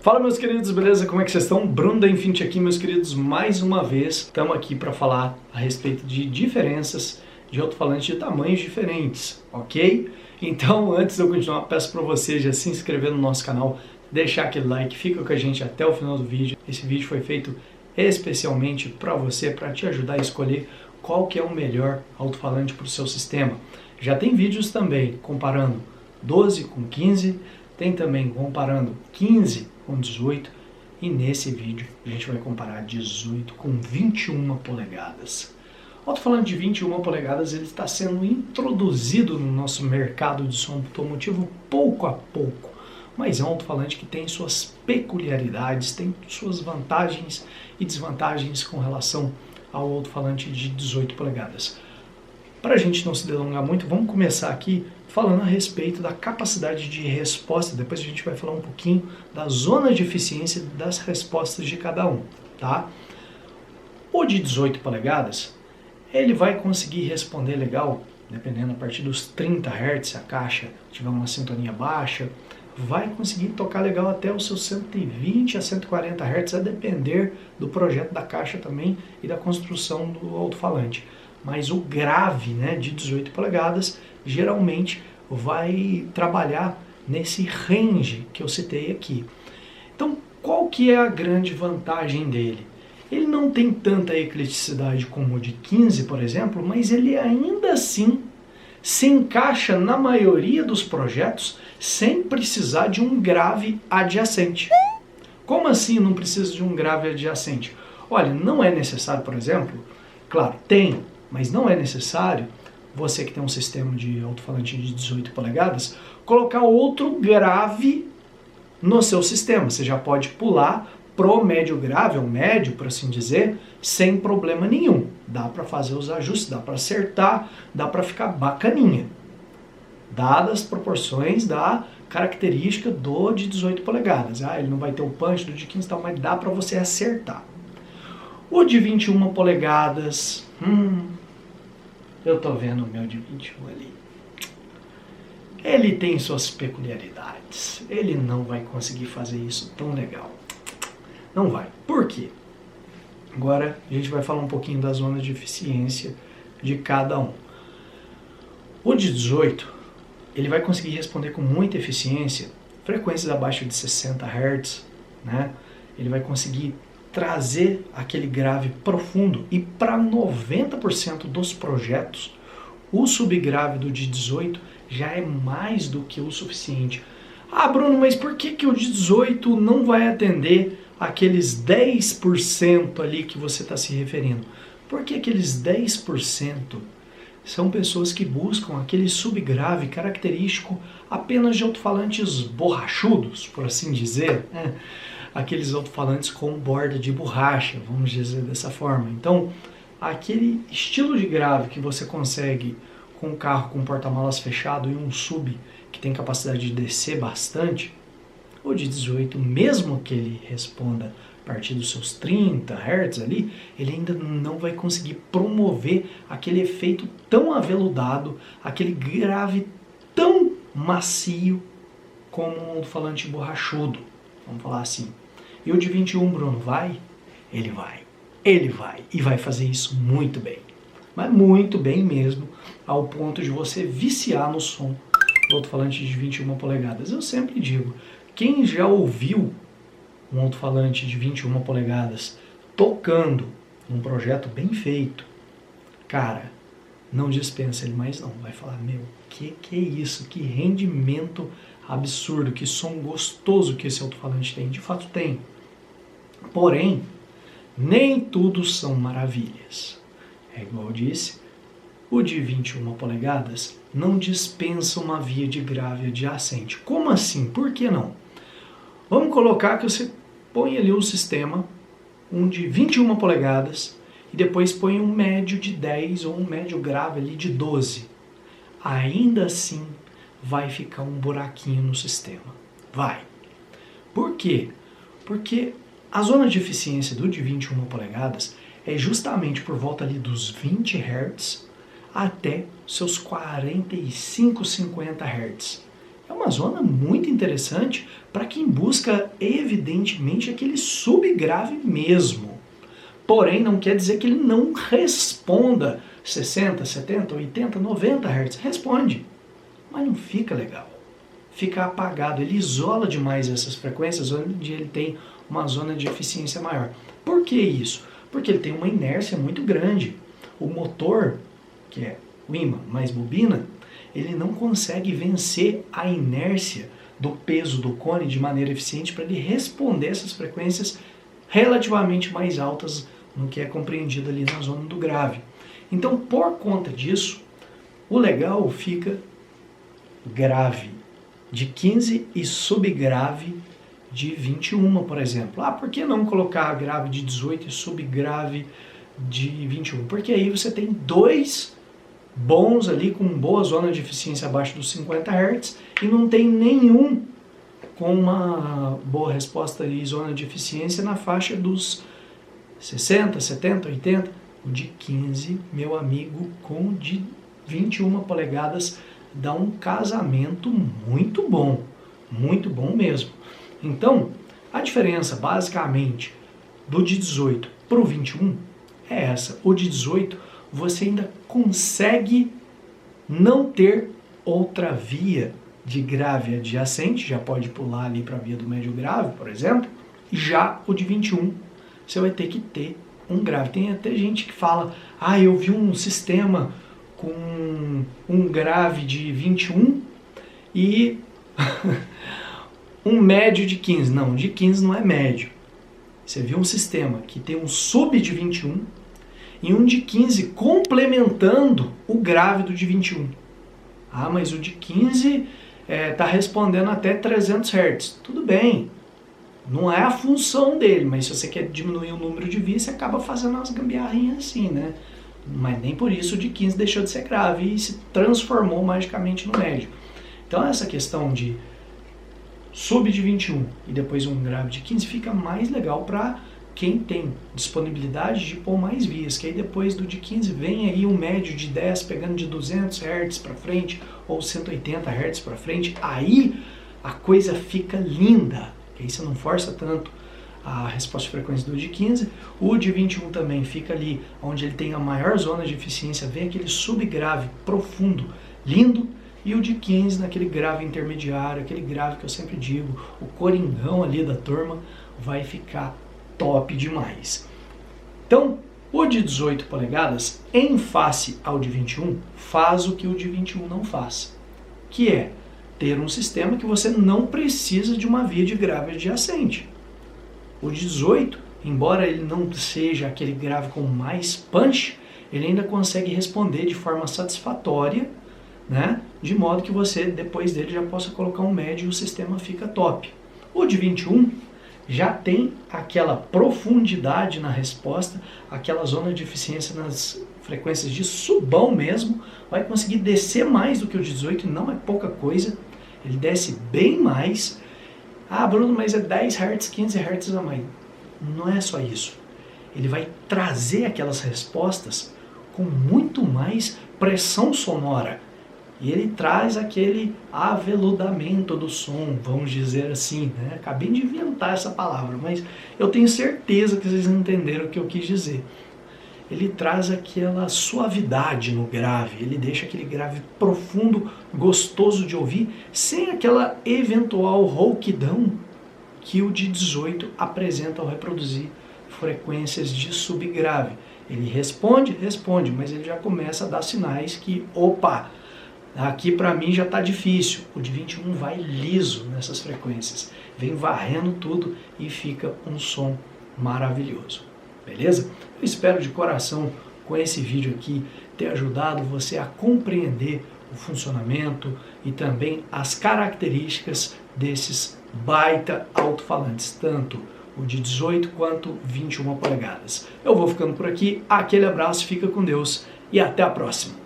Fala, meus queridos, beleza? Como é que vocês estão? Bruno da Infinity aqui, meus queridos, mais uma vez. Estamos aqui para falar a respeito de diferenças de alto-falante de tamanhos diferentes, ok? Então, antes de eu continuar, peço para você já se inscrever no nosso canal, deixar aquele like, fica com a gente até o final do vídeo. Esse vídeo foi feito especialmente para você, para te ajudar a escolher qual que é o melhor alto-falante para o seu sistema. Já tem vídeos também comparando 12 com 15, tem também comparando 15 com 18 e nesse vídeo a gente vai comparar 18 com 21 polegadas. O alto-falante de 21 polegadas ele está sendo introduzido no nosso mercado de som automotivo pouco a pouco, mas é um alto-falante que tem suas peculiaridades, tem suas vantagens e desvantagens com relação ao alto-falante de 18 polegadas. Para a gente não se delongar muito, vamos começar aqui falando a respeito da capacidade de resposta. Depois a gente vai falar um pouquinho da zona de eficiência das respostas de cada um, tá? O de 18 polegadas, ele vai conseguir responder legal, dependendo a partir dos 30 Hz, se a caixa tiver uma sintonia baixa, vai conseguir tocar legal até os seus 120 a 140 Hz, a depender do projeto da caixa também e da construção do alto-falante. Mas o grave, né, de 18 polegadas geralmente vai trabalhar nesse range que eu citei aqui. Então, qual que é a grande vantagem dele? Ele não tem tanta ecleticidade como o de 15, por exemplo, mas ele ainda assim se encaixa na maioria dos projetos sem precisar de um grave adjacente. Como assim não precisa de um grave adjacente? Olha, não é necessário, por exemplo, claro, tem, mas não é necessário, você que tem um sistema de alto-falante de 18 polegadas, colocar outro grave no seu sistema. Você já pode pular pro médio grave, ou médio, por assim dizer, sem problema nenhum. Dá para fazer os ajustes, dá para acertar, dá para ficar bacaninha. Dadas as proporções da característica do de 18 polegadas. Ele não vai ter o punch do de 15 e tal, mas dá para você acertar. O de 21 polegadas, eu tô vendo o meu de 21 ali. Ele tem suas peculiaridades. Ele não vai conseguir fazer isso tão legal. Não vai. Por quê? Agora a gente vai falar um pouquinho da zona de eficiência de cada um. O de 18, ele vai conseguir responder com muita eficiência, frequências abaixo de 60 Hz, né? Ele vai conseguir trazer aquele grave profundo e para 90% dos projetos, o subgrave do de 18 já é mais do que o suficiente. Bruno, mas por que o de 18 não vai atender aqueles 10% ali que você está se referindo? Porque aqueles 10% são pessoas que buscam aquele subgrave característico apenas de alto-falantes borrachudos, por assim dizer, né? Aqueles alto-falantes com borda de borracha, vamos dizer dessa forma. Então, aquele estilo de grave que você consegue com um carro com porta-malas fechado e um sub que tem capacidade de descer bastante, o de 18, mesmo que ele responda a partir dos seus 30 Hz ali, ele ainda não vai conseguir promover aquele efeito tão aveludado, aquele grave tão macio como um alto-falante borrachudo, vamos falar assim. E o de 21, Bruno, vai? Ele vai. Ele vai. E vai fazer isso muito bem. Mas muito bem mesmo, ao ponto de você viciar no som do alto-falante de 21 polegadas. Eu sempre digo, quem já ouviu um alto-falante de 21 polegadas tocando num projeto bem feito, cara, não dispensa ele mais não. Vai falar, meu, que é isso? Que rendimento absurdo, que som gostoso que esse alto-falante tem. De fato tem. Porém, nem tudo são maravilhas. É igual eu disse, o de 21 polegadas não dispensa uma via de grave adjacente. Como assim? Por que não? Vamos colocar que você põe ali o sistema, um de 21 polegadas, e depois põe um médio de 10 ou um médio grave ali de 12. Ainda assim, vai ficar um buraquinho no sistema. Vai. Por quê? Porque a zona de eficiência do de 21 polegadas é justamente por volta ali dos 20 Hz até seus 45, 50 Hz. É uma zona muito interessante para quem busca, evidentemente, aquele subgrave mesmo. Porém, não quer dizer que ele não responda 60, 70, 80, 90 Hz. Responde, mas não fica legal. Fica apagado, ele isola demais essas frequências onde ele tem uma zona de eficiência maior. Por que isso? Porque ele tem uma inércia muito grande. O motor, que é o ímã mais bobina, ele não consegue vencer a inércia do peso do cone de maneira eficiente para ele responder essas frequências relativamente mais altas no que é compreendido ali na zona do grave. Então, por conta disso, o legal fica grave de 15 e subgrave de 21, por exemplo. Por que não colocar grave de 18 e subgrave de 21? Porque aí você tem dois bons ali com boa zona de eficiência abaixo dos 50 Hz e não tem nenhum com uma boa resposta e zona de eficiência na faixa dos 60, 70, 80. O de 15, meu amigo, com o de 21 polegadas dá um casamento muito bom mesmo. Então, a diferença basicamente do de 18 para o 21 é essa. O de 18 você ainda consegue não ter outra via de grave adjacente, já pode pular ali para a via do médio grave, por exemplo. Já o de 21 você vai ter que ter um grave. Tem até gente que fala, eu vi um sistema com um grave de 21 e um médio de 15. Não, de 15 não é médio. Você viu um sistema que tem um sub de 21 e um de 15 complementando o grave do de 21. Mas o de 15 está respondendo até 300 Hz. Tudo bem, não é a função dele, mas se você quer diminuir o número de vias, você acaba fazendo umas gambiarrinhas assim, né? Mas nem por isso o de 15 deixou de ser grave e se transformou magicamente no médio. Então essa questão de sub de 21 e depois um grave de 15 fica mais legal para quem tem disponibilidade de pôr mais vias, que aí depois do de 15 vem aí um médio de 10 pegando de 200 Hz para frente ou 180 Hz para frente, aí a coisa fica linda, que aí você não força tanto a resposta de frequência do de 15, o de 21 também fica ali onde ele tem a maior zona de eficiência, vem aquele subgrave profundo, lindo, e o de 15 naquele grave intermediário, aquele grave que eu sempre digo, o coringão ali da turma, vai ficar top demais. Então, o de 18 polegadas, em face ao de 21, faz o que o de 21 não faz, que é ter um sistema que você não precisa de uma via de grave adjacente. O de 18, embora ele não seja aquele grave com mais punch, ele ainda consegue responder de forma satisfatória, né? De modo que você, depois dele, já possa colocar um médio e o sistema fica top. O de 21 já tem aquela profundidade na resposta, aquela zona de eficiência nas frequências de subão mesmo, vai conseguir descer mais do que o de 18, não é pouca coisa, ele desce bem mais. Bruno, mas é 10 Hz, 15 Hz a mais. Não é só isso. Ele vai trazer aquelas respostas com muito mais pressão sonora. E ele traz aquele aveludamento do som, vamos dizer assim, né? Acabei de inventar essa palavra, mas eu tenho certeza que vocês entenderam o que eu quis dizer. Ele traz aquela suavidade no grave, ele deixa aquele grave profundo, gostoso de ouvir, sem aquela eventual rouquidão que o de 18 apresenta ao reproduzir frequências de subgrave. Ele responde, mas ele já começa a dar sinais que, opa, aqui para mim já está difícil. O de 21 vai liso nessas frequências, vem varrendo tudo e fica um som maravilhoso. Beleza? Eu espero de coração, com esse vídeo aqui, ter ajudado você a compreender o funcionamento e também as características desses baita alto-falantes, tanto o de 18 quanto 21 polegadas. Eu vou ficando por aqui, aquele abraço, fica com Deus e até a próxima!